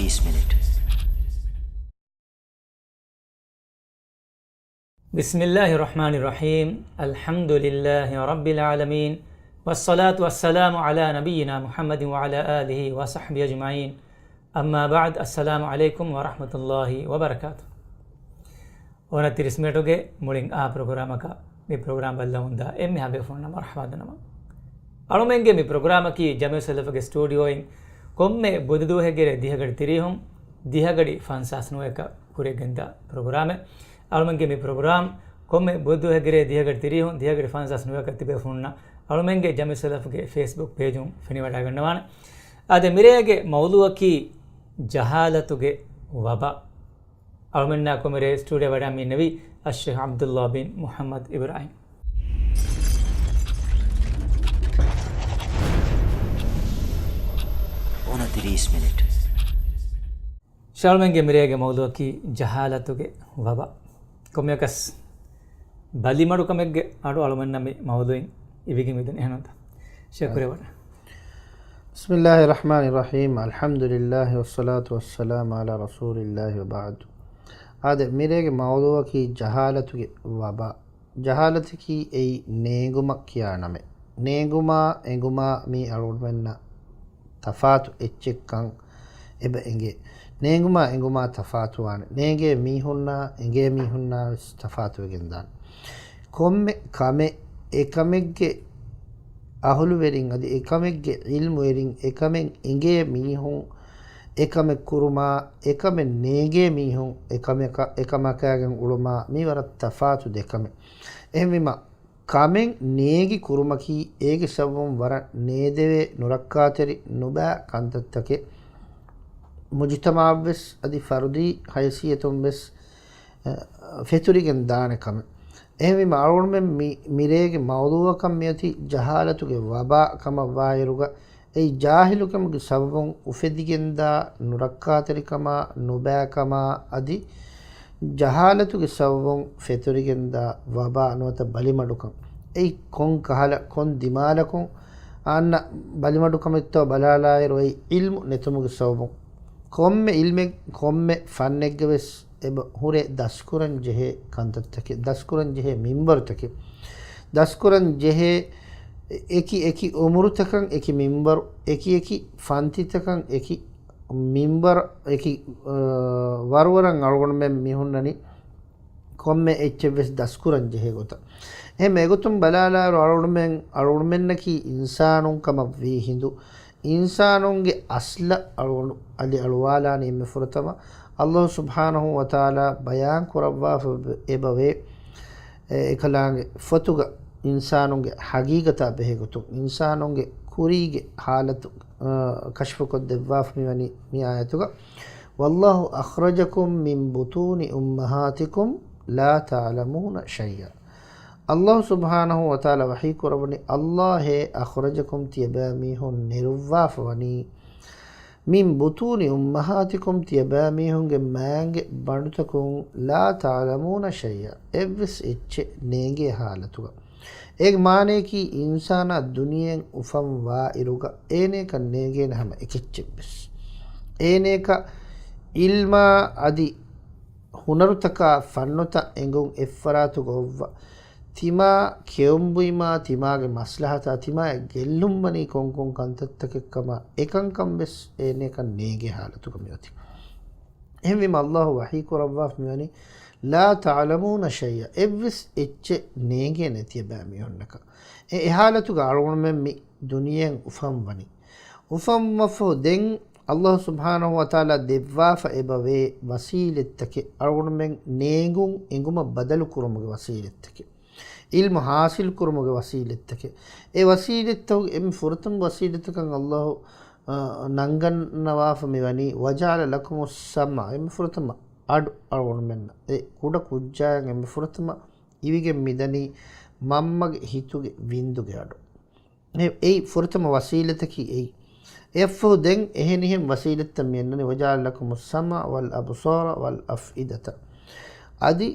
29 Minutes. Bismillahirrahmanirrahim. Alhamdulillahi Rabbil Alameen. Wassalatu wassalamu ala nabiyyina Muhammadin wa ala alihi wa sahbihi ajma'in. Amma ba'd. Assalamu alaikum wa rahmatullahi wa barakatuh. 29 මුලින් ප්‍රෝග්‍රෑමක මේ programme බල්ලා හොඳා එම්මේ හැබේ phone number හවදනම අලුමෙන්ගේ මේ programme කී ජමේ සලෆගේ ස්ටුඩියෝයින් කොම්මේ බොදුදුහෙගේ දිහගඩි තිරිහුම් දිහගඩි ෆන්සාස්නෝ එක කුරෙගෙන්දා programme අලුමෙන්ගේ මේ programme කොම්මේ බොදුදුහෙගේ දිහගඩි තිරිහුම් දිහගඩි ෆන්සාස්නෝ එක තිබේ ෆෝන්න අලුමෙන්ගේ ජමේ සලෆගේ Facebook page උන් ෆිනිවඩා ගන්නවාන අද මිරේගේ මවුලුව කී ජහාලතුගේ වබා අලුමෙන්නා කොමරේ ස්ටුඩියෝ වඩා මින්නවි الشيخ عبد الله بن محمد إبراهيم. شالمنگے میرے موضوع کی جہالتುಗೆ وبا ಕೊಮ್ಯಕಸ್ ಬಲಿಮಡು ಕಮೆಗ್ಗೆ ಆಡು ಅಳಮನ್ನಮಿ ಮೌದುಯಿನ್ ಇವಿಗೆ ಮಿದನ್ ಏನಂತ ಶೇಖರೇವರ بسم الله الرحمن الرحيم الحمد لله والصلاة والسلام على رسول الله وبعد هذا میرے موضوع کی جہالتುಗೆ وبا جہالت کی ای ನೇಗುಮ ಕಿಯಾನಮೆ ನೇಗುಮ ಎಂಗುಮ ಮಿ ಅಳುಮೆನ್ನ ತಫಾತು ಎಚ್ಚೆಕ್ಕಂ ಎಬ ಎಂಗೆ ನೇಗುಮ ಎಂಗುಮ ತಫಾತು ವಾನೆ ನೇಗೆ ಮೀಹುನ್ನ ಎಂಗೆ ಮೀಹುನ್ನ ತಫಾತು ವೆಗೆಂದಾನ್ ಕೊಮ್ಮೆ ಕಮೆ ಏಕಮೆಗ್ಗೆ ಅಹುಲು ವೆರಿಂ ಅದಿ ಏಕಮೆಗ್ಗೆ ಇಲ್ಮು ವೆರಿಂ ಏಕಮೆಂ ಎಂಗೆ ಮೀಹುಂ එකම කුරුමා එකම නේගේ මීහුන් එකමකයාගෙන් උළුමා මීවරත් තෆාතු දෙකම එහෙමම කමෙන් නේගි කුරුමකී ඒගේ සවම් වර නේදවේ නුරක්කාතරි නුබෑ කන්තත්තකේ මුජ්තමාවෙස් අදි ෆර්දි හයිසියතුම් වෙස් ෆෙතුරිගෙන් දානකම එහෙමම අරුණෙන් මිරේගේ මවුදුවකම් මියති ජහාලතුගේ වබා කම වායරුග ඒ ජාහිලුකමගේ සබබුන් උෆෙදිගෙන්දා නුරක්කාතරිකම නුබෑකම අදි ජහාලතුගේ සබබුන් ෆෙතුරිගෙන්දා වබා අනුවත බලිමඩුකම් ඒ කොන් කහල කොන් දිමාලකුන් අන්න බලිමඩුකමෙත්තෝ බලාලායරෝ ඒ ඉල්මු නෙතුමුගේ සබබුන් කොම්මෙ ඉල්මෙ කොම්මෙ ෆන්නෙග්ගවෙස් එබ hurray දස්කුරන් ජෙහෙ කන්තත්තකේ දස්කුරන් ජෙහෙ මිම්බර්තකේ දස්කුරන් ජෙහෙ eki umurutakan eki mimbar eki fantitakan eki mimbar eki warwaran algon men mihunnani komme hves daskuran jehe gota එහෙම එගොතුම් බලාලා අලුණු මෙන්නකි ඉන්සානුන් කම වී හිඳු ඉන්සානුන්ගේ අස්ල අලුණු අලි අලුවාලානේ මෙ ෆුරතම අල්ලාහ් සුබ්හානහු වතාලා බයාන් කරවා එබවේ එකලාගේ ෆතුග ඉන්සානුන්ගේ හගීගතා බෙහෙගොතු ඉන්සානුන්ගේ කුරීගේ حالت කෂ්ෆ කොත් දෙවාෆ් මිවනි මේ ආයතුක වල්ලාහු අඛරජකුම් මින් බුතූනි උම්මහාතිකුම් ලා තඅලමූන ෂයියා අල්ලාහ් සුබ්හානහු වතාලා වහී කරවනි අල්ලාහ් අඛරජකුම් තියබාමිහුන් නිර්වාෆ වනි මින් බුතූනි උම්මහාතිකුම් තියබාමිහුන්ගේ මෑන්ගේ බණුතකුම් ලා තඅලමූන ෂයියා එවස් එච්ච නේගේ حالتුක एक माने की इंसान दुनिया उफम वा इरुगा एने का नेगे न हम इकिच्चिबिस एने का इल्मा अदि हुनरुतका फन्नुता एंगुं एफरातु गोव्वा तिमा केउंबुइमा तिमागे मस्लहता तिमा गेल्लुम्मनी कोंकों कंतत्तकेक्कमा एकंकम बेस एने का नेगे हालतु कमियोति එහෙම අල්ලාහ් වහී කරවවා මෙවනි ලා තඅලමූන ෂයියා එවස් එච්ච නේගේ නැතිය බෑ මියොන්නක ඒ එහාලතු ගාලුණ මෙ මි දුනියෙන් උෆම් වනි උෆම් වෆෝ දෙන් අල්ලාහ් සුබ්හානහු වතාලා දෙවවාෆ එබවේ වසීලෙත්තක අලුණ මෙන් නේගුන් එඟුම බදලු කුරුමගේ වසීලෙත්තක ඉල්ම හාසිල් කුරුමගේ වසීලෙත්තක ඒ වසීලෙත්තෝ එම් ෆුරතුම් වසීලෙත්තකන් අල්ලාහ් නංගන්නවාෆ මෙවනි වජාල ලකුමුස් සම්ම එම් ෆුරතුම අඩු අලුණ මෙන්න ඒ කුඩ කුජ්ජායන් එම් ෆුරතුම ඉවිගෙ මිදනි මම්මගේ හිතුගේ වින්දුගේ අඩු ඒ ෆුරතුම වසීලෙතකි ඒ එෆෝ දෙන් එහෙනිහෙම් වසීලෙත්ත මෙන්නනි වජාල ලකුමුස් සම්ම වල් අබ්සාර වල් අෆ්ඉදත අදි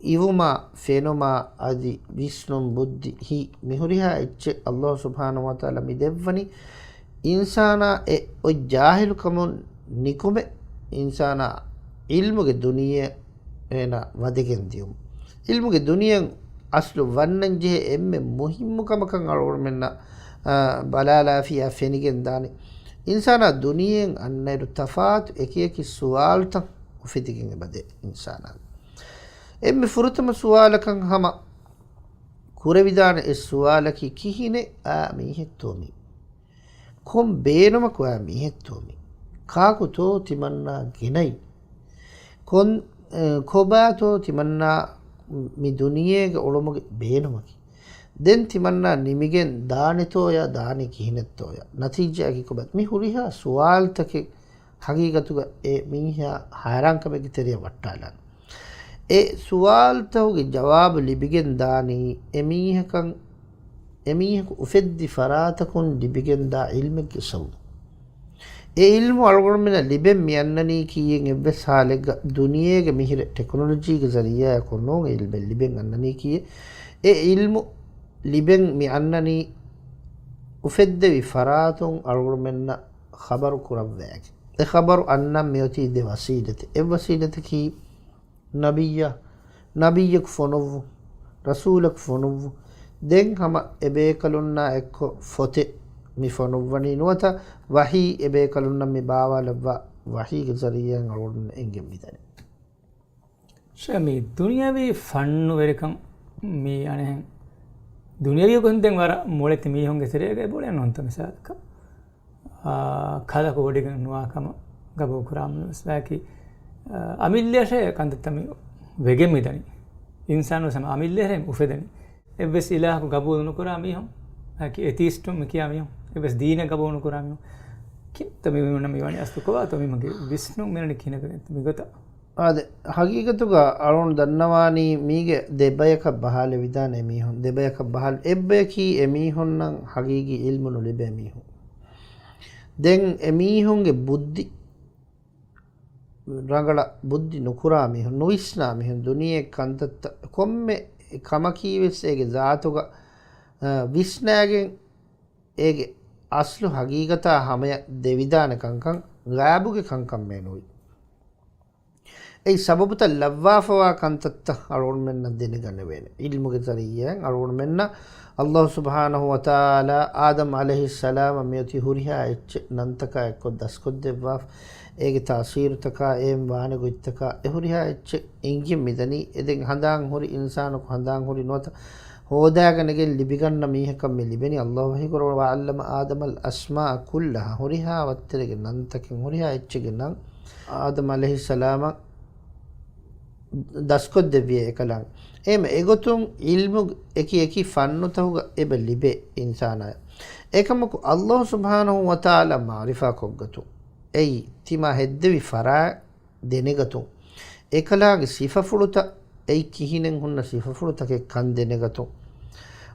ඉවුමා ෆෙනොමා අදි විස්නුම් බුද්ධි හි මිහුරිහා එච්ච අල්ලාහ් සුබ්හානහු වතාලා මිදෙව්වනි ඉන්සානා ඔය ජාහිලුකම නිකුමෙ ඉන්සාන ඉල්මුගේ දුනිය එන වදගෙන්දියුම් ඉල්මුගේ දුනියෙන් අස්ලු වන්නන් ජෙහෙ එම්මෙ මුහිම්මුකමකන් අලුවන මෙන්න බලාලාෆියා ෆෙනිගෙන් දානේ ඉන්සාන දුනියෙන් අන්නයිරු තෆාතු එකයකි සුවාල්තන් උෆිතිකින් එබදේ ඉන්සානන් එම්මෙ ෆුරුතම සුවාලකන් හම කුරවිදාන එ සුවාලකි කිහිනේ මීහෙත්තෝමි කොම් බේනමක ඔයා මීහෙත්තෝමි කාකුතෝ තිමන්නා ගෙනයි කොන් කොබාතෝ තිමන්නා මි දුනියේග ඔළොමගේ බේනමකි දෙන් තිමන්නා නිමිගෙන් දානෙතෝය දානෙ කිහිනෙත්තෝය නතිජ්ජාකි කොබත් මි හුරිහා සුවාල්තකෙ හගීගතුග ඒ මිනිහා හාරංකමෙගි තෙරිය වට්ටාලන් ඒ සුවාල්තහුගේ ජවාබ ලිබිගෙන් දානී එමීහකු උෆෙද්දි ෆරාතකුන් ලිබිගෙන් දා ඉල්මෙක්ගෙ සවු ඒ ඉල්මු අල්ගොල්මෙන ලිබෙන් මියන්නනී කීයෙන් එබ්බෙ සාලෙග දුනියේගේ මිහිර ටෙක්නොලොජීගේ zariya කොන්නෝග ඉල්බෙන් ලිබෙන් අන්නනී කීය ඒ ඉල්මු ලිබෙන් මියන්නනී උෆෙද්දවි ෆරාතුන් අල්ගොල්මෙන්න خبر කුරවෑගේ ඒ خبر අන්නම් මෙයොතී දෙ වසීලති එ වසීලති කී නබියක් ෆොනොව්වු රසූලක් ෆොනොව්වු දෙන් හම එබේ කලුන්නා එක්කො ෆොතෙ මි ෆොනොව්වනී නුවත වහී එබේ කලුන්නම් මි බාවාලව්වා වහීගේ zariyan අලුවන එංගෙන් මිදනේ ෂමි දුනියාවේ ෆන්නු වෙරකම් මේ අනේ දුනියාවේ කොන්දෙන් වර මොලෙත් මීහොන්ගේ සරේගේ බොලෙන් නොන්ත මිසාක කල කෝඩිගන් නුවාකම ගබෝ කුරාම් ස්වාකි අමිල්‍යෂය කන්දත්තමි වෙගෙමිදනි ඉන්සානු සම අමිල්‍යහෙන් උෆෙදනි එබ්බෙස් ඉලාහකු ගබෝදුණු කුරාමියහොම් හැකි එතිස්ටුම් කියාමියහොම් එබ්බෙස් දීන ගබෝණු කුරාමියහොම් කිත්තමි වුණම ඉවනි අස්තුකවා තොමි මගේ විස්ණු මෙරණි කිනක මිගත ආද හගීගතුග අරුන් දන්නවානී මීගේ දෙබයක බහල විදාන එමිහොන් දෙබයක බහල් එබ්බයකී එමිහොන්නම් හගීගී ඉල්මුණු ලිබෙ එමිහොන් දෙන් එමිහොන්ගේ බුද්ධි රඟල බුද්ධි නුකුරාමිහොන් නොවිස්නාමිහොන් දුනියේ කන්තත්ත කොම්මෙ කමකීවෙස් ඒගේ ධාතුග විස්නෑගෙන් ඒගේ අස්ලු හගීගතා හමය දෙවිධාන කංකං ගෑබුගේ කංකම් මේනුයි ඒ සබබුත ලව්වාෆවා කන්තත්ත අරුන් මෙන්න දෙන ගන්න වෙන ඉල්මුගේ zariyan අරුන් මෙන්න අල්ලාහ් සුබ්හානහු වතාලා ආදම් අලයිහිස්සලාම මෙති හුරිහා එච්ච නන්තක එක්ක දස්කොත් දෙවවා ඒගේ තාසීරතක එම් වාන ගොත්තක එහුරිහා එච්ච ඉංගි මිදනි එදෙන් හඳාන් හොරි ඉන්සානක හඳාන් හොරි නොත හෝදාගනගේ ලිබිගන්න මීහකම් මෙ ලිබෙනි අල්ලාහ් වහී කරව අල්ලම ආදමල් අස්මා කුල්ලහ හුරිහා වත්තරගේ නන්තකින් හුරිහා එච්චගේ නම් ආදම් අලයිහිස්සලාම දස්කොත් දෙවිය එකලන් එම එගොතුන් ඉල්මු එකි ෆන්නතහුග එබ ලිබේ ඉන්සානය ඒකමකු අල්ලාහ් සුබ්හානහු වතාලා මාරිෆා කොග්ගතු එයි තිමා හෙද්දවි ෆරා දෙනෙගතු එකලාගේ සිෆෆුළුත එයි කිහිනෙන් හුන්න සිෆෆුළුතකෙ කන් දෙනෙගතු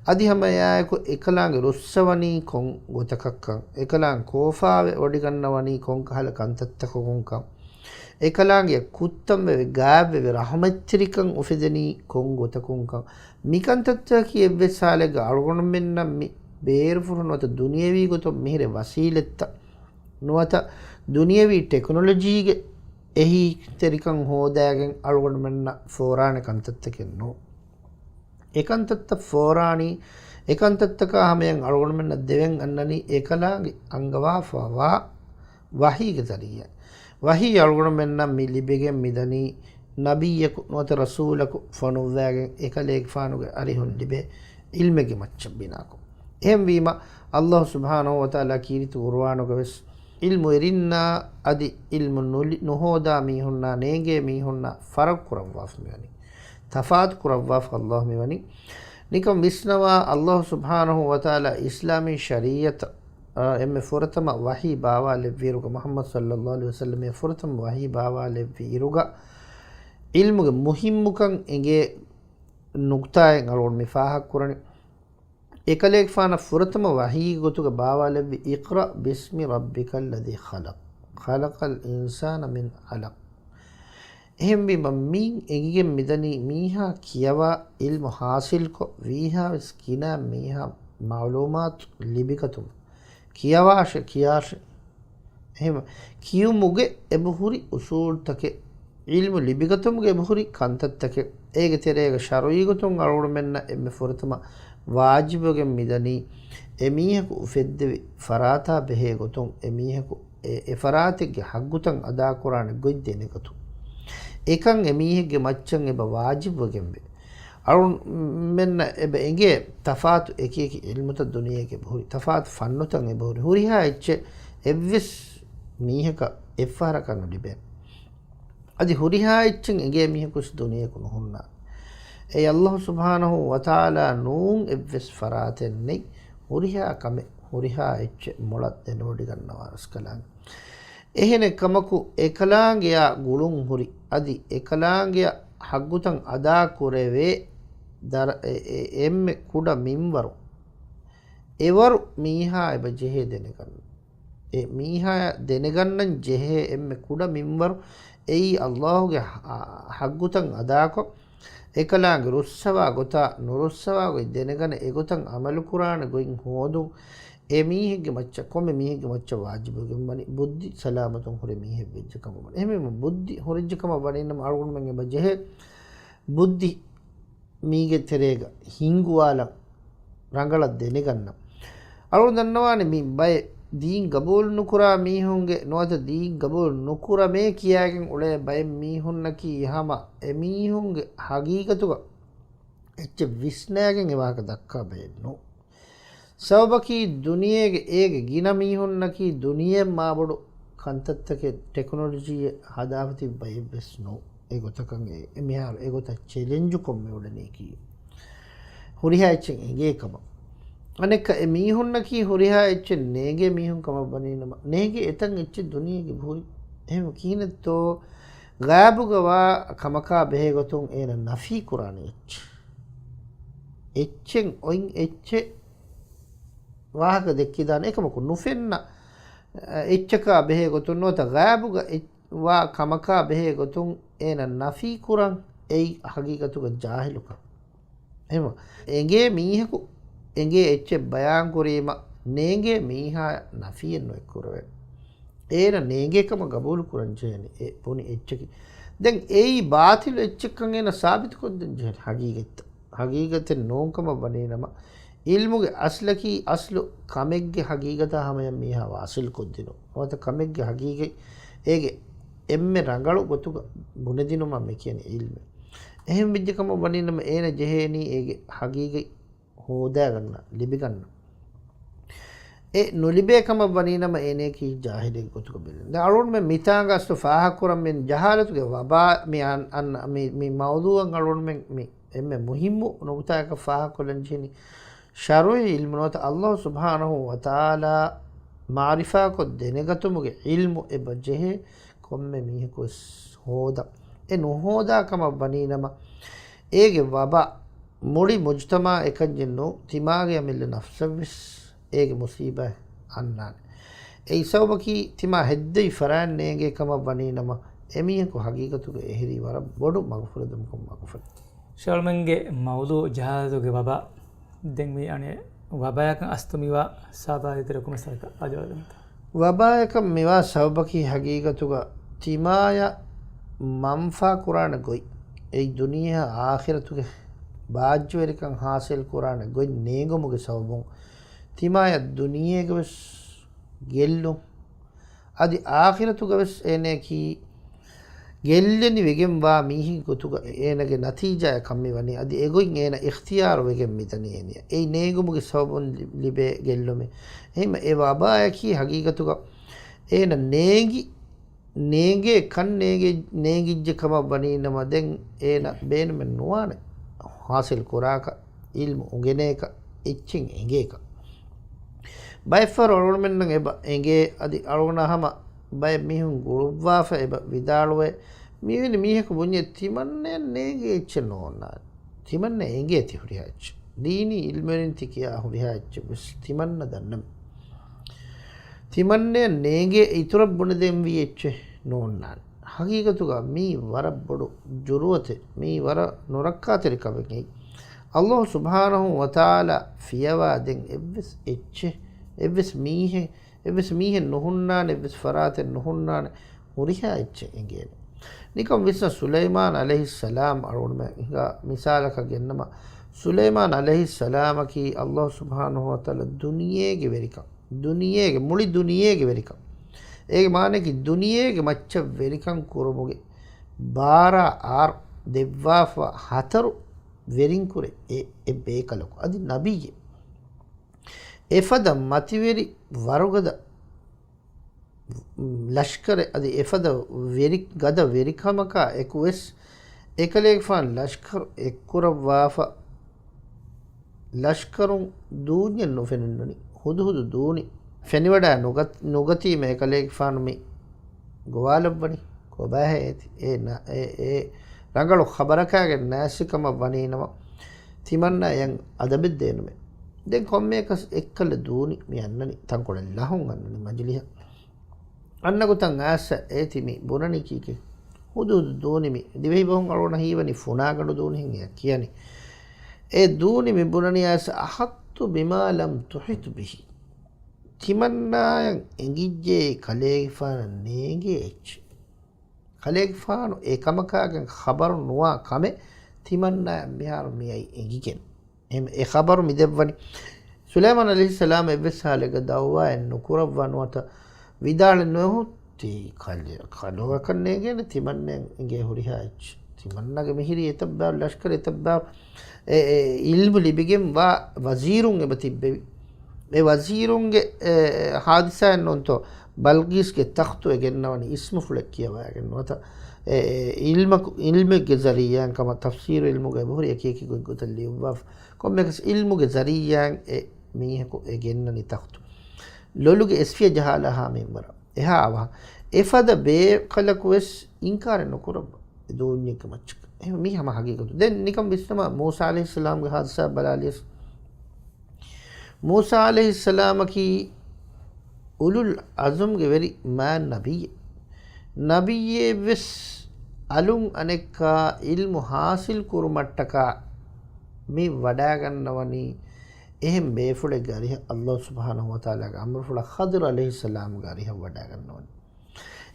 අදි හමයායකු එකලාගේ රුස්සවනී කොන් ගොතකක්කන් එකලාන් කෝෆාවේ ඔඩිගන්නවනී කොන් කහල කන්තත්තක කොන්කම් එකලාගේ කුත්තම්බෙ ගාබ්බෙ රහමච්චරිකන් උෆෙදනී කොන් ගොතකුන්කම් මිකන්තත්ත කියෙබ්වෙ සාලෙග අල්ගොණ මෙන්නම් මි බේරෆුරු නොත දුනියවී ගොතො මිහිර වසීලෙත්ත නුවත දුනියවී ටෙක්නොලොජීගේ එහි තෙරිකන් හෝදෑගෙන් අල්ගොණ මෙන්න ෆෝරාණ කන්තත්තකෙන් නෝ එකන්තත්ත ෆෝරාණී එකන්තත්තක හමයෙන් අල්ගොණ මෙන්න දෙවෙන් අන්නනී එකලාගේ අංගවාෆවා වහීගේ zariya වහී අල්ගොණ මෙන්නම් මි ලිබෙගෙන් මිදනී නබියකු නොත රසූලකු ෆොනුවෑගෙන් එකලේක් ෆානුගේ අරිහුන් ලිබේ ඉල්මෙගේ මච්චම් බිනාකු එහෙම වීම අල්ලාහ් සුබ්හානහු වතාලා කීරිතු කුර්ආනුග වෙස් ඉල්මු එරින්නා අදි ඉල්මු නොහෝදා මීහුන්නා නේගේ මීහුන්නා ෆරක් කුරවවාෆ් මෙවනි තෆාත් කුරවවාෆ් අල්ලාහ් මෙවනි නිකම් විස්නවා අල්ලාහ් සුබ්හානහු වතාලා ඉස්ලාමී ශරීයත එම්මෙ ෆොරතම වහී බාවා ලෙව්වීරුග මුහම්මද් සල්ලල්ලාහු අලයිහි වසල්ලම ෆොරතම වහී බාවා ලෙව්වීරුග ඉල්මුගේ මුහිම්මුකන් එගේ නුක්තායෙන් අලුන් මිෆාහක් කුරණි එකලේක් ෆාන ෆොරතම වහී ගොතුග බාවා ලෙව්වි ඉක්රා බිස්මි රබ්බිකල් ලදී ඛලකල් ඉන්සාන මින් අලක් එහෙම බිම මින් එගිගෙන් මිදනී මීහා කියවා ඉල්මු හාසිල් කො වීහා ස්කිනා මීහා මාලූමාත් ලිබිකතුම් කියවාශ කියාශ එහෙම කියුමුගේ එබහුරි උසූල් තකේ ilmu libigatumge ebuhuri kantattake ege terega sharuigotun alur menna emme fortuma wajibogen midani emiheku ufeddevi farata behegotun emiheku e faratige haggutan ada qur'an goiddene gotu ekan emihege macchan eba wajibogen be alur menna ebe enge tafatu ekeki ilmuta duniyege ebuhuri tafatu fannutan ebuhuri huriha ecche evvis miheka effara kan libe adi huriha icchin ege mihekus duniyaku nuhunna e Allah subhanahu wa ta'ala nuun evves faratenne huriha kame huriha icche molat denodi gannawa askalan ehene kamaku ekalaange ya gulun huri adi ekalaange haggutan ada kureve dar emme kuda minwaru evaru miha eba jehe denegan e miha denegannan jehe emme kuda minwaru ei Allahuge haggutan adako ekalaange russawa gota nurussawa go denegane egotan amalu qur'an goin hodu e mihige macca komme mihige macca wajibuge mani buddhi salamatun hore mihe vejjakam mani ehme buddhi horejjakam baninam algun men eba jehe buddhi mige terega hinguwala rangala deneganna algun dannawane mi bay deen gabul nukura mihunge noata deen gabul nukura me kiyagen ule bay mihunnaki hama e mihunge hagigatuga ecche visnagen ewaka dakka beenno sabaki duniyege ege gina mihunnaki duniye mabodu kantattake technology hadavati bay besno egotakan e mihar egota challenge komme udane ki huriha echen ege kama අනෙක මීහුන්නකී හොරිහා එච්ච නේගේ මීහුන් කම බනීනම නේගේ එතන් එච්ච දුනියගේ භූරි එහෙම කීනතෝ ගාබුගවා කමකා බෙහෙගතුන් එන නෆී කුරාන එච්චෙන් ඔයින් එච්ච වාහක දෙක්කි දාන එකමකු නුෆෙන්න එච්චකා බෙහෙගතුන් නොත ගාබුග වා කමකා බෙහෙගතුන් එන නෆී කුරන් එයි හගීගතුග ජාහිලුක එහෙම එගේ මීහකු enge ecche bayan kurima nege miha nafiyen no ekkurwe era nege kama gabul kuranjeni e poni eccheki den ei batil ecchekkan ena sabit kodden je hagigate nonkama banenama ilmuge aslaki aslu kamegge hagigata hamaya miha wasil koddino wata kamegge hagige ege emme rangalu gotuga bunedinuma me kiyani ilme ehem bijjekama banenama ena jeheni ege hagige හෝදාගන්න ලිබිගන්න ඒ නොලිබේකම වනීනම එනේකී ජාහිලෙක් ගොතුක බෙලෙන් දැන් අරුන් මේ මිතාගස්තු ෆාහකුරම් මෙන් ජහාලතුගේ වබා මේ අන්න මේ මවුදුවන් අරුන් මේ එමෙ මුහිම්මු නොඋතාක ෆාහකුලන් ජිනි ශරුයි ඉල්මුනත අල්ලාහ් සුබ්හානහු වතාලා මාරිෆා කො දෙනගතුමුගේ ඉල්මු එබජෙහෙ කොම්මෙ මිහකුස් හෝදා ඒ නොහෝදාකම වනීනම ඒගේ වබා මුඩි මුජ්තමා එකජෙන්නු තිමාගේ මිල්ල නෆ්සවිස් ඒගේ මුසීබ අන්නාන ඒ සවබකි තිමා හෙද්දයි ෆරාන්නේගේ කම වනීනම එමියකු හගීගතුක එහිරි වර බොඩු මගෆුරදම් කොම් මගෆුර ශල්මන්ගේ මවුදු ජහාලතුගේ බබා දෙන්වි අනේ වබායක අස්තුමිවා සාබාදිතර කුමසරක අජවදන්ත වබායක මෙවා සවබකි හගීගතුක තිමාය මම්ෆා කුරාන ගොයි ඒ දුනියා ආඛිරතුගේ ಬಾಜ್ವರಿಕಂ ಹಾಸಿಲ್ ಕುರಾನ ಗೊಯ್ ನೇಗಮುಗೆ ಸವಬುಂ ತಿಮಾಯ ದುನಿಯೆಗವೆಸ್ ಗೆಲ್ಲು ಅದಿ ಆಖಿರತುಗವೆಸ್ ಏನೇಕಿ ಗೆಲ್ಲೆನಿ ವೆಗೆಂ ವಾ ಮೀಹಿ ಗೊತುಗ ಏನಗೆ ನತೀಜಾಯ ಕಮ್ಮಿ ವನಿ ಅದಿ ಎಗೊಯ್ ಏನ ಇಖ್ತಿಯಾರ್ ವೆಗೆಂ ಮಿತನಿ ಏನಿಯ ಏ ನೇಗಮುಗೆ ಸವಬುಂ ಲಿಬೆ ಗೆಲ್ಲುಮೆ ಹೇಮ ಎ ವಬಾಯಕಿ ಹಗೀಗತುಗ ಏನ ನೇಗೆ ಕನ್ ನೇಗಿಜ್ಜೆ ಕಮ ಬನೀನಮ ದೆನ್ ಏನ ಬೇನುಮೆ ನುವಾನೆ ಹಾಸಿಲ್ ಕುರಾಕ ಇಲ್ಮು ಉಗೆನೇಕ ಇಚ್ಚಿಂಗ್ ಎಂಗೇಕ ಬೈಫರ್ ಒಳಮೆನ್ನ ಎಬ ಎಂಗೆ ಅದಿ ಅಳವನ ಹಮ ಬೈ ಮಿಹುಂ ಗುರುವಾಫ ಎಬ ವಿದಾಳುವೆ ಮಿಹಿನ ಮಿಹಕ ಬುನ್ಯ ತಿಮನ್ನೆ ನೇಗೆ ಇಚ್ಚೆ ನೋನ ತಿಮನ್ನೆ ಎಂಗೆ ತಿ ಹುರಿಯಾಚ್ ದೀನಿ ಇಲ್ಮೆರಿನ್ ತಿಕಿಯಾ ಹುರಿಯಾಚ್ ಬಿಸ್ ತಿಮನ್ನ ದನ್ನಂ ತಿಮನ್ನೆ ನೇಗೆ ಇತುರ ಬುಣದೆಂ ವಿ ಎಚ್ಚೆ ನೋನ್ನಾನ್ ಹಗೀಗತುಗ ಮೀ ವರ ಬಡು ಜುರುವತೆ ಮೀ ವರ ನುರಕ್ಕಾತಿರಿ ಕಬಗೆ ಅಲ್ಲಾಹ್ ಸುಬ್ಹಾನಹು ವತಾಲ ಫಿಯವಾ ದೆನ್ ಎವ್ವಿಸ್ ಎಚ್ಚೆ ಎವ್ವಿಸ್ ಮೀಹೆ එවස් මීහෙන් නොහුන්නාන එවස් ෆරාතෙන් නොහුන්නාන මුරිහා එච්ච එගේන නිකම් විස්ස සුලයිමාන් අලයිහිස්සලාම් අරුණම හිඟා මිසාලක ගෙන්නම සුලයිමාන් අලයිහිස්සලාම කි අල්ලාහ් සුබ්හානහු වතාලා දුනියේගේ වෙරිකම් දුනියේගේ මුලි දුනියේගේ වෙරිකම් ඒගේ මානේ කි දුනියේගේ මච්ච වෙරිකම් කුරුමුගේ බාරා ආර් දෙව්වාෆ හතරු වෙරින් කුරේ ඒ බේකලක අදි නබියේ එෆද මතිවෙරි වරුගද ලෂ්කර අදි එෆද වෙරි ගද වෙරිකමක එකුවෙස් එකලේක් ෆාන් ලෂ්කර එක්කුරවාෆ ලෂ්කරුන් දූන්‍ය නොෆෙනුන්නනි හුදුහුදු දූනි ෆෙනිවඩා නොගති මේකලේක් ෆාන් මේ ගොවාලබ්බනි කොබෑ ඒ රංගලු ખબරකාගේ නැසිකම වනීනම තිමන්න යන් අදබෙද්දේනමේ දැන් කොම්මේකස් එක්කල දූනි මියන්නනි තංකොල ලහුන් අන්නනි මජලිහ අන්නගොතන් ආස ඒතිමි බොනනි කීකේ හුදු දූනිමි දිවෙහි බොහොන් අරෝණ හීවනි ෆුනාගඩු දූනි හින් කියනි ඒ දූනි මි බොනනි ආස අහත්තු බිමා ලම් තුහිත් බිහි තිමන්නායන් එංගිජ්ජේ කලේගිෆාන නේගේ එච් කලේගිෆාන ඒකමකාගෙන් ખબર නුවා කමේ තිමන්නා මිහාර මියයි එංගිගෙන් ඒ ખબર මිදෙවනි සුලයිමාන් අලයිහිස්සලාම් එවසාලක දවවා නුකුරවනවත විදාල නොහුති කලෝක කන්නේගෙන තිමන්නේ ඉගේ හුරිහාච් තිමන්නගේ මිහිරි එතබ්බා ලෂ්කර එතබ්බා ඉල්මු ලිබිගෙන් වා වසීරුන් එබ තිබ්බෙවි මේ වසීරුන්ගේ හාදිසයන් නොන්තෝ බල්ගීස්ගේ තඛ්තු එගෙන්නවනි ඉස්මු ෆුලක් කියවාගෙන්නවත ඉල්මගේ zariyan kama tafsir ilmuge bori ekeki gotalli waf kommekas ilmuge zariyan miheko egennani takhtu loluge esfiya jahalaha membara eha awa efada be kalakwes inkar nokurab dunyek machk mi hama hagigatu den nikam bisnama Musa alayhi salam ge hadisa balalis Musa alayhi salam ki ulul azm ge veri man nabiyye ves අලුන් අනෙක්කා ඉල්මු හාසිල් කුරුමට්ටකා මේ වඩා ගන්නවනි එහෙම් බේෆුලේ ගරිහ අල්ලාහ් සුබ්හානහු වතාලාගේ අම්රුෆුල ඛදර් අලයිහිස්සලාම් ගරිහ වඩා ගන්නවනි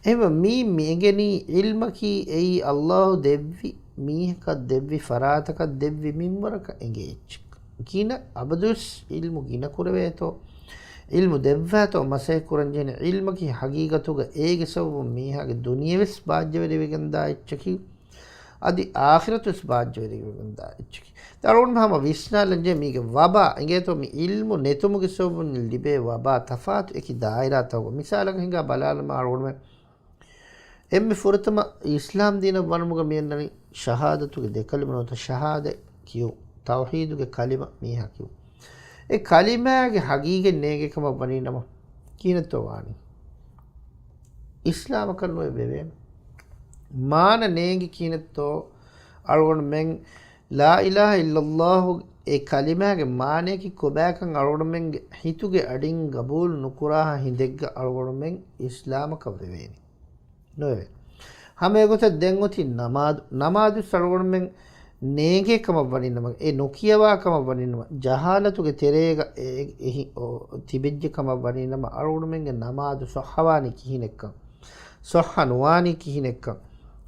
එහෙම මේගෙනි ඉල්මකි එයි අල්ලාහ් දෙව්වි මීහක දෙව්වි ෆරාතක දෙව්වි මින්වරක එංගේච් කින අබදුස් ඉල්මු කින කුරවේතෝ ilmu devvato masay kuranjene ilmaki hagigatuga ege sawu mihage duniyawes bajjaveri weganda ichki adi akhiratus bajjaveri weganda ichki darun hama visnalanje mige waba ingeto mi ilmu netumuge sawun libe waba tafat eki daira taw misalaga hinga balalama arun emme furatama islam dina wanmuga miyannani shahadatuge dekalmanota shahade kiyu tawhiduge kalima miha kiyu ඒ කලිමාගේ හගීගෙන් නේගකම වනිනම කියනතෝ වානි ඉස්ලාම කරනෝ බෙවෙන මාන නේගි කියනතෝ අරගොන් මෙන් ලා ඉලාහා ඉල්ලල්ලාහ් ඒ කලිමාගේ මානේ කි කොබෑකන් අරගොන් මෙන් හිතුගේ අඩින් ගබූල් නුකුරා හිඳෙග්ග අරගොන් මෙන් ඉස්ලාම කවෙවෙනි නොවේ හැම එකත දෙන් ඔති නමාදු සරගොන් මෙන් නේගේ කම වනිනම ඒ නොකියවා කම වනිනම ජහාලතුගේ තෙරේග එහි තිබෙජ්ජ කම වනිනම අරුණුමෙන්ගේ නමාදු සහවානි කිහිනෙක්ක සහනුවානි කිහිනෙක්ක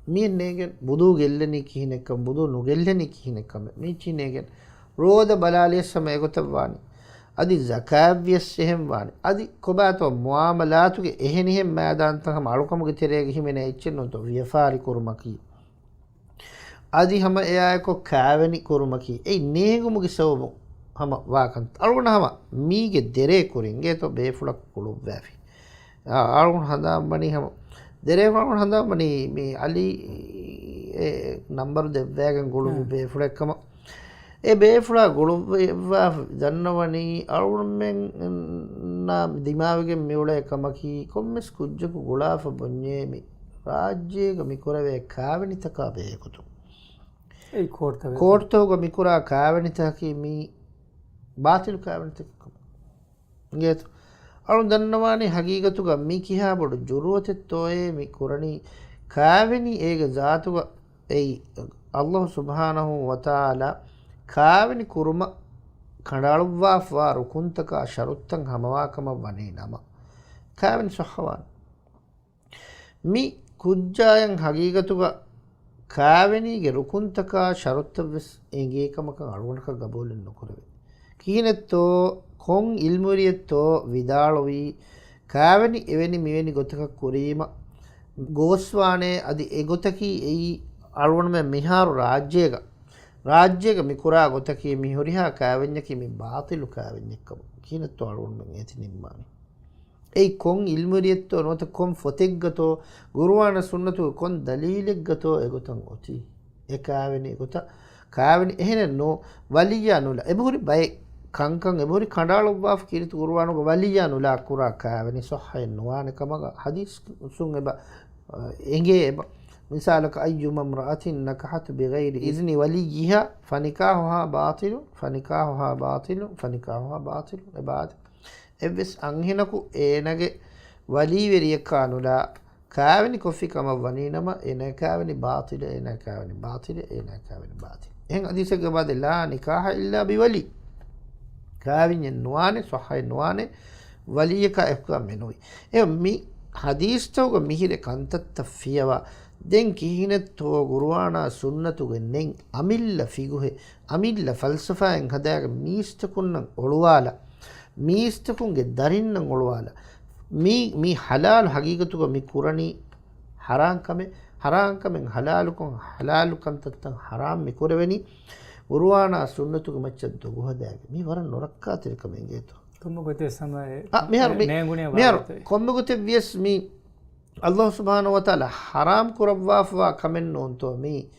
මේ නේගෙන් බුදු ගෙල්ලනි කිහිනෙක්ක බුදු නුගෙල්ලනි කිහිනෙක්ක මේ චිනේගෙන් රෝද බලාලිය සමය ගොතවානි අදි zakavyස් එහෙම් වානි අදි කොබාතෝ මුආමලාතුගේ එහෙනිහෙම් මෑදාන්තකම අලුකමුගේ තෙරේග හිමෙන එච්චෙන්නොතෝ ව්‍යාපාරි කුරුමකි आदि हम ए को कावनी कुरुमकी ए नेगुमुगे सवबु हम वाकंत अरुण हम मीगे देरे कुरिंगे तो बेफुलक कुलु वैफी अरुण हंदा बनी हम देरे अरुण हंदा बनी मी अली ए नंबर दे वेगन गुलु बेफुलकम ए बेफुला गुलु वा जन्नवनी अरुण में ना दिमागे मिउले कमकी कोम्मेस कुज्जकु गुलाफ बन्ये मी राज्य गमि कुरवे कावनी तका बेकुतु ಕೋರ್ಟೋಗ ಮಿಕುರ ಕಾವಣಿತಕಿ ಮೀ ಬಾತಿಲು ಕಾವಣಿತಕ ಗೇತು ಅಳು ದನ್ನವಾನಿ ಹಗೀಗತುಗ ಮೀ ಕಿಹಾ ಬಡು ಜುರುವತೆತ್ತೋಯೆ ಮಿ ಕುರಣಿ ಕಾವಣಿ ಏಗ ಜಾತುಗ ಏಯ್ ಅಲ್ಲಾಹ್ ಸುಬ್ಹಾನಹು ವತಾಲ ಕಾವಣಿ ಕುರುಮ ಕಂಡಾಳುವಾ ಫಾ ರುಕುಂತಕ ಶರುತ್ತಂ ಹಮವಾಕಮ ವನಿ ನಮ kaaven sohhawan mi kujjayan hagigatuga kaavenige rukuntaka sharuttavs engekamakan alunaka gabolen nokorave kiinetto kon ilmuriyetto vidalovi kaaveni eveni miveni gotaka kurima goswane adi egotaki ei alwonme miharu rajyega mikura gotaki mihuriha kaavennaki mi baatilu kaavennekkam kiinetto alwonme eti nimmani ei kon ilmuriyetto nota kon foteggato gurwana sunnatu kon dalileggato egotan oti e kaaveni egota kaaveni ehnen no waliya nula eburi bay kankan ebori kandalu baaf kiritu gurwanuga waliya nula kura kaaveni sahhay nuwane kamaga hadis sun eba enge eba misalaka ayyuma imra'atin nakahat bighayri idni waliyiha fanikahuha batil ebad evis anhinaku enage waliveriya nula kaaveni kofi kama waninama ena kaaveni batil en hadisage bad la nikaha illa biwali kaavinen nuwane sahhay nuwane waliyaka ekka menoi e mi hadis tawga mihire kantatta fiyawa den kihinetto gurwana sunnatuge nen amilla figuhe amilla falsafa en hadaga miistakunnan oluwala miistakunge darinnan oluwala mi halal hagigatuga mi kurani haram kamen halalu kantattan haram mi kureveni urwana sunnatuge macca dogu hadaga mi waran norakka tilkamen geto kommogote samaye mihar kommogote vies mi Allah subhanahu wa ta'ala haram kurawwa kamen nonto mi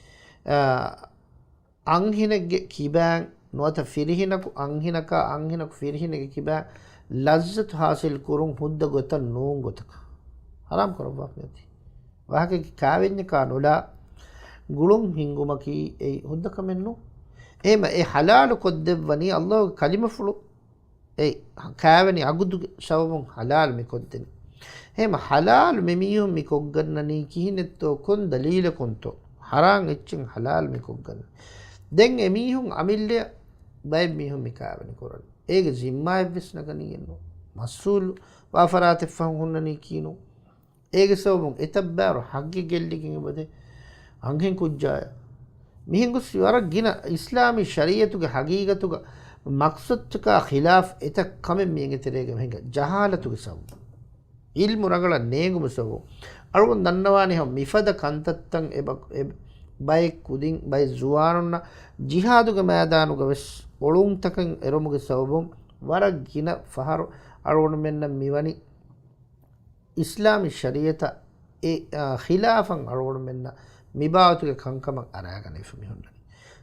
anhinege kiban nota firihinaku anhinaku firihinege kiban lazzat hasil kurun hudda gotan noon gotaka haram kurawwa meti wahake kaavenne ka nula gulun hingumaki ei hudda kamen no ema e halal koddevani Allah kalima fulu ei kaaveni agudu sababun halal mi koddeni hema halal memiyum mi koggannani kihinetto kon dalila konto haram eccin halal mi kogganna den emihun amille bay mihun mi kaaveni koran ege zimma evs nagani enno masul wafarat fahun hunnani kino ege sababun etabbaru hagge gellikin bade anghen kujjaya mihingu siwara gina islami shariyatuge hagigatuge maqsadka khilaf eta kame mienge terege mehinga jahalatuge sabu ilmu ragala neengum sabu alun dannawani ha mifada kantattan bay kudin bay zuwanunna jihaduge maidanuge wes olun takan eromuge sababum wara gina faharu alun menna miwani islami shariyata e khilafan alun menna mibawatuge kankamak aragane fumihunna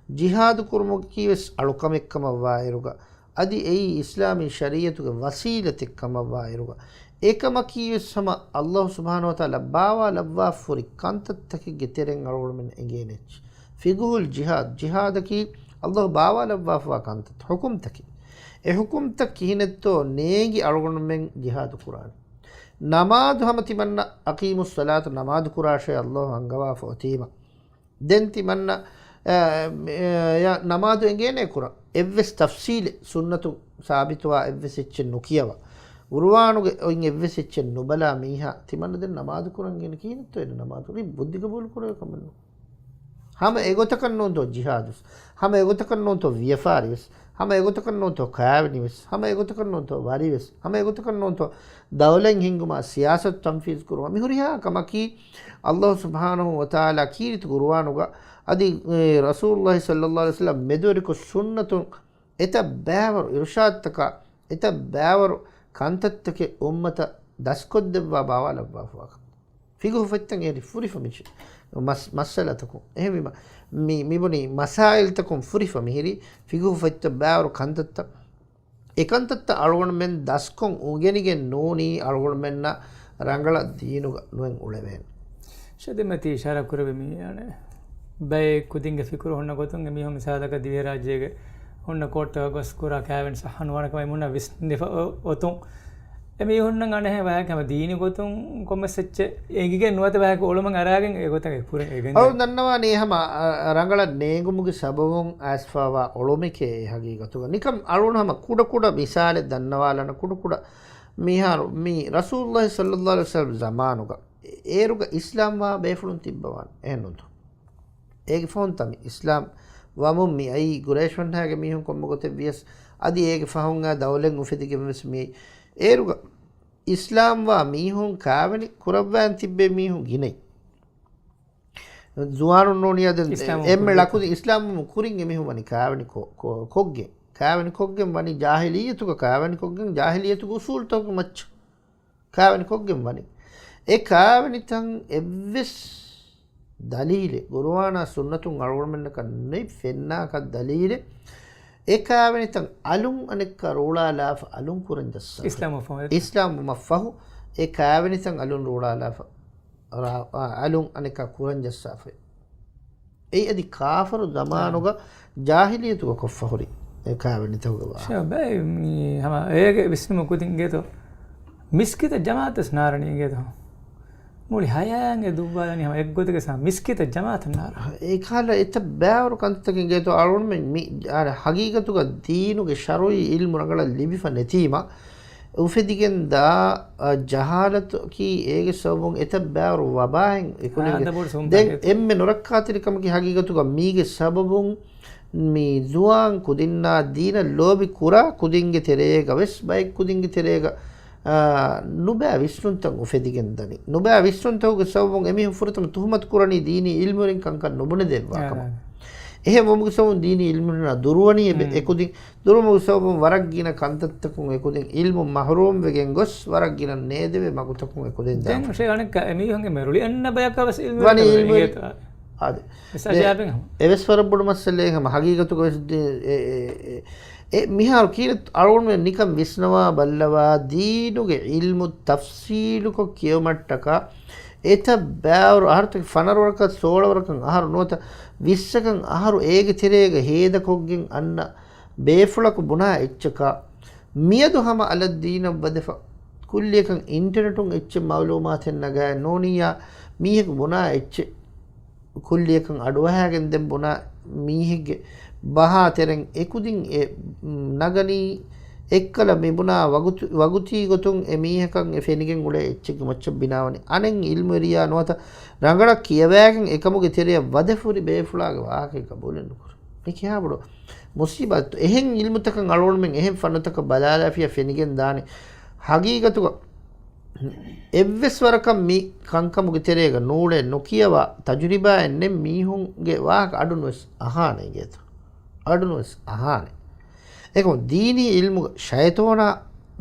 jihad kurmukiwes alukamekkama wairuga adi ei islami shariyatuge wasilatekkama wairuga ekamakiwes sama Allah subhanahu wa ta'ala bawa labwa furi kantattaki geteren alulmen engenech figuhul jihadaki Allah bawa labwa fa kantat hukumtaki e hukumtak kihinetto neegi alulmen jihad quran namaz hamati manna aqimus salat namaz qurashe Allah angawa fotima denti manna ya namadu engene kura evves tafsil sunnatu sabitwa evves echen nukiyawa urwanuge oin evves echen nubala miha timanna den namadu kuran gen kinetto en namadu ri buddhi kabul kure kamanno hama egotakan non to jihadus hama egotakan non to viafarius hama egotakan non to kaavnius hama egotakan non to varius hama egotakan non to dawlen hinguma siyasat tanfiz kurwa mihuriha kamaki Allah subhanahu wa ta'ala kirit urwanuga adi rasulullah sallallahu alaihi wasallam medoriku sunnatu eta bavar irshadtaka eta bavar kantattake ummata daskoddewa bawalabwa figu fettan eri furi famichi masalatakum ehmima mibuni masailtakum furi famihiri figu fetta bavar kantatta ekantatta algon men daskon ugenigen noni algon menna rangala deenuga nuen uleven shadimati ishara kurabemi ane bay kudinge fikuru honna gotunge mi hom sadaka dive rajyege honna kota goskura kaven sahanwana kamai munna visnifa otun emi honna ngane he ba kama dini gotun komesecche engige nuwata ba ko oluman aragen e gotage puren egen aw dannawa ne hama rangala neengumuge sabavun asfawa olumike hagi gotuga nikam alun hama kuda misale dannawalana kuda මිහාරු මේ රසූලුල්ලාහි සල්ලල්ලාහු අලයිහි වසල්ලම් zamanuග ඒරුග ඉස්ලාම් වා බේෆුලුන් තිබ්බවන් එහෙනුතු ඒගේ phone තමයි ඉස්ලාම් වමුම් මි අයි ගුරේෂ්වන් හැගේ මිහුන් කොම්මගොතේ වියස් අදි ඒගේ ෆහුන්ගා දවලෙන් උෆෙදිගේ mess මේ ඒරුග ඉස්ලාම් වා මිහුන් කාවනි කුරබ්වන් තිබ්බේ මිහුන් ගිනේ zuwarun noniya den emme lakudi islam kurin emihu mani kaavani kogge kaavani koggen mani jahiliyatuga kaavani koggen jahiliyatuga usul tok mach kaavani koggen mani e kaavani tan evves dalile qur'ana sunnatun algormenna kanne fenna ka dalile e kaavani tan alun anek rola laf alun kuran dassa islam mafahu e kaavani tan alun rola laf alun anika kuran jassafe ei adi kafaru zamanuga jahiliyatuga koffahuri e kaavani tawga shabai hama ege bismu kudinge to miskita jamaat snarani ge to muli hayange dubbalani hama ekgodege sa miskita jamaat nar e khala eta baawru kantakin ge to alun men mi hagigatuga deenuge sharoi ilmu ragala libifa netima උෆෙදිගෙන් දා ජහාලත් කී ඒගේ සබුන් එත බෑරු වබාෙන් එකුණේ දැන් එම්මෙ නොරක්කාතිරිකමගේ හගීගතුක මීගේ සබබුන් මී ජුවාන් කුදින්නා දීන ලෝබි කුරා කුදින්ගේ තෙරේග වෙස් bike කුදින්ගේ තෙරේග නුබෑ විශ්නුන්තන් උෆෙදිගෙන් දනි නුබෑ විශ්නුන්තවගේ සබබුන් එමි ෆුරතම තුහමත් කුරණී දීනි ඉල්මුරින් කංකන් නුබුනේ දෙවවාකම එහෙම මොමුගේ sound දීනි ඉල්මුන දුරවණී එකුදින් දුරමුගේ sound වරක් ගින කන්තත්තකුන් එකුදින් ඉල්මු මහරූම් වෙගෙන් ගොස් වරක් ගින නේදෙවේ මගුතකුන් එකුදින් දාන දැන් ෂේ අනෙක් එමිහුන්ගේ මෙරුලි එන්න බයක් අවස් ඉල්මු වනි ඉල්මු ආද එසජාබෙන් එවස් වරබුඩ මස්සලේ හැම හගීගතුක ඒ මිහාර කීන අරුණ මෙ නිකම් විස්නවා බල්ලවා දීනුගේ ඉල්මු තෆ්සීලුක කියවමට්ටක ඒත බෑවරු අහර්තක ෆනරවරක සෝලවරකන් අහරු නොත විස්සකන් අහරු ඒගේ තිරේග හේද කොග්ගෙන් අන්න බේෆුලක බුනා එච්චක මියදු හම අලද්දීන බදෆ කුල්ලියකන් ඉන්ටර්නෙටුන් එච්ච මවලුමාතෙන් නගා නෝනියා මීහෙක බුනා එච්ච කුල්ලියකන් අඩුවහගෙන් දෙම් බුනා මීහෙගේ බහා තෙරෙන් එකුදින් නගනී එක්කල මෙබුණා වගුති ගොතුන් එමීහකන් එෆෙනිගෙන් උඩ එච්චක මොච්ච බිනාවනි අනෙන් ඉල්මරියා නොත රංගලක් කියවෑගෙන් එකමුගේ තෙරිය වදෆුරි බේෆුලාගේ වාකේ කබුලෙන් නුකර මේ කියා බඩ මුසීබත් එහෙන් ඉල්මුතකන් අලෝණ මෙන් එහෙන් ෆන්නතක බලාලාෆිය ෆෙනිගෙන් දානේ හගීගතුක එව්වස් වරකම් මී කංකමුගේ තෙරේග නූලේ නොකියවා තජුරිබා එන්නේ මීහුන්ගේ වාක අඩුනොස් අහානේ ගේත අඩුනොස් අහානේ ඒකෝ දීනී ඉල්මු ෂයතෝනා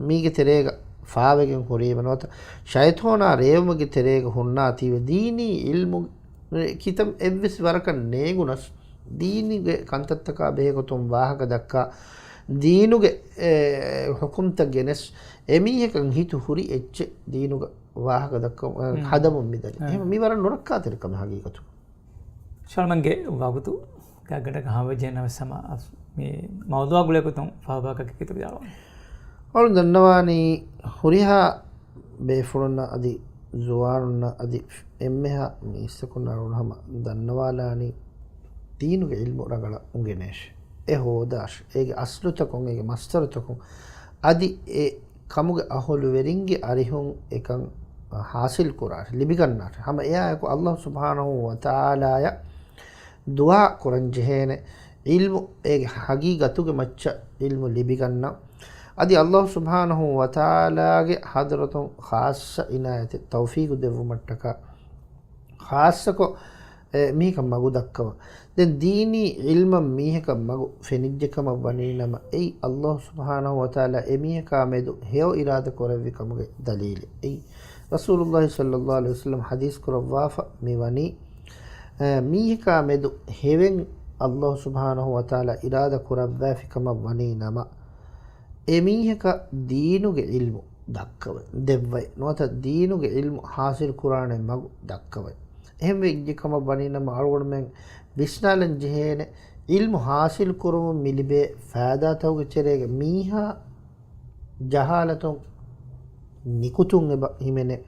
මීගේ තෙරේග ෆාවෙගෙන් හොරීමනොත ෂයතෝනා රේවමගේ තෙරේග හොන්නා තීව දීනී ඉල්මු කිතම් එව්විස් වරක නේගුණස් දීනිගේ කන්තත්තකා බේගතුම් වාහක දක්කා දීනුගේ හුකුම්ත ගෙනස් එමීහකන් හිතු හුරි එච්ච දීනුග වාහක දක්කා හදමුම් මිදනි එහෙම මිවර නොරක්කාතිරකම හගීගතු ශල්මන්ගේ වගුතු ගගඩ ගහවජයනව සම මේ මෞදවාගුලයකුතුන් ෆාභාකකිතු යාව ඔවු දන්නවානී හුරිහා බේෆුරන්න අදි ජුවාරුන්න අදි එම්මෙහා මිස්සකුන්න අරුණහම දන්නවාලානී තීනුගේ ඉල්මු රගල උගෙනේශ් හෝදාශ් ඒගේ අස්ලුතකොන් ඒගේ මස්තරතකොන් අදි ඒ කමුගේ අහොලු වෙරින්ගේ අරිහුන් එකන් හාසිල් කුරාට ලිබිගන්නාට හම එයායකු අල්ලාහ් සුබ්හානහු වතාලාය දුවා කුරන් ජෙහේනේ ඉල්මු ඒගේ හගීගතුගේ මච්ච ඉල්මු ලිබිගන්න අදි අල්ලාහ් සුබ්හානහු වතාලාගේ හදරතුන් ખાસ ඉනායත තෞෆීකු දෙවුමට්ටක ખાસකො මීක මගු දක්කව දැන් දීනී ඉල්ම මීහක මගු ෆෙනිජ්ජකම වනීනම ඒ අල්ලාහ් සුබ්හානහු වතාලා එමීහකා මෙදු හේව ඉරාද කරවි කමගේ දලීල ඒ රසූලුල්ලාහි සල්ලල්ලාහු අලයිහි වසල්ලම් හදීස් කරවාෆ මෙවනි මීහකා මෙදු හෙවෙන් අල්ලාහ් සුබ්හානහු වතාලා ඉරාද කරවවා ෆිකම වනීනම එමීහක දීනුගේ ඉල්මු දක්කව දෙවයි නොත දීනුගේ ඉල්මු හාසිල් කුරානේ මගු දක්කවයි එහෙම ඉජ්ජකම වනීනම අරවණෙන් විස්නාලන් ජෙහේනේ ඉල්මු හාසිල් කුරුම මිලිබේ ෆෑදා තවගේ චරේගේ මීහා ජහාලතුන් නිකුතුන් එබ හිමෙනේ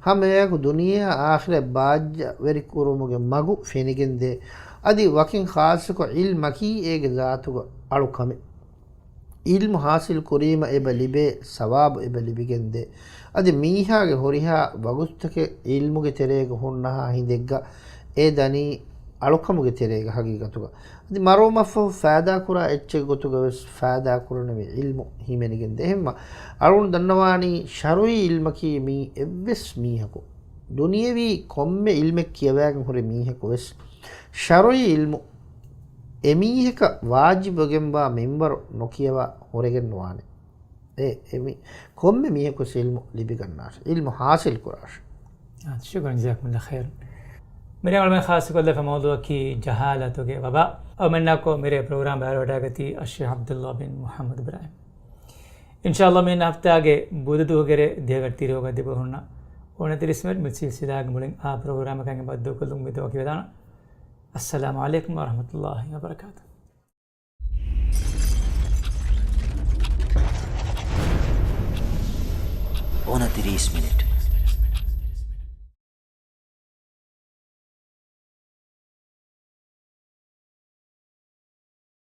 හැමයක දුනියා ආඛිර බාජ්‍ය වෙරි කුරුමුගේ මගු ෆෙනිගෙන් දේ අදි වකින් ખાસක ඉල්මකී ඒගේ ذاتුක අලුකම ilmu hasil kurima eba libe sawab eba libigende adi mihage horiha wagustake ilmuge terega hunnaha hindegga e dani alukamuge terega hagigatuga adi maromafo faada kura ecche gotuga wes faada kurane me ilmu himenigende ehma alun dannawani sharui ilmaki mi evves mihako duniyevi komme ilmek kiyawagen hore mihako wes sharui ilmu emiheka wajibagemba member nokiyawa horegen nuane emi komme miheko ilmu libigannar ilmu hasil kurash شكرا جزاكم الله خير मेरे अमल में ख़ास कर दफ़ा मौजूद की जहालतों के वबा और मैंने को मेरे प्रोग्राम बायोडा गति अशेख अब्दुल्ला बिन मोहम्मद इब्राहिम इंशाअल्लाह मैं हफ्ते आगे बुध वगैरह दिया करती रहोगा दिबो होना और 29 मिनट मुझसे सीधा आगे मुड़ेंगे आप प्रोग्राम करेंगे बाद दो कुल उम्मीद हो कि बताना अस्सलामु अलैकुम व रहमतुल्लाहि व बरकातुहू 29 minutes.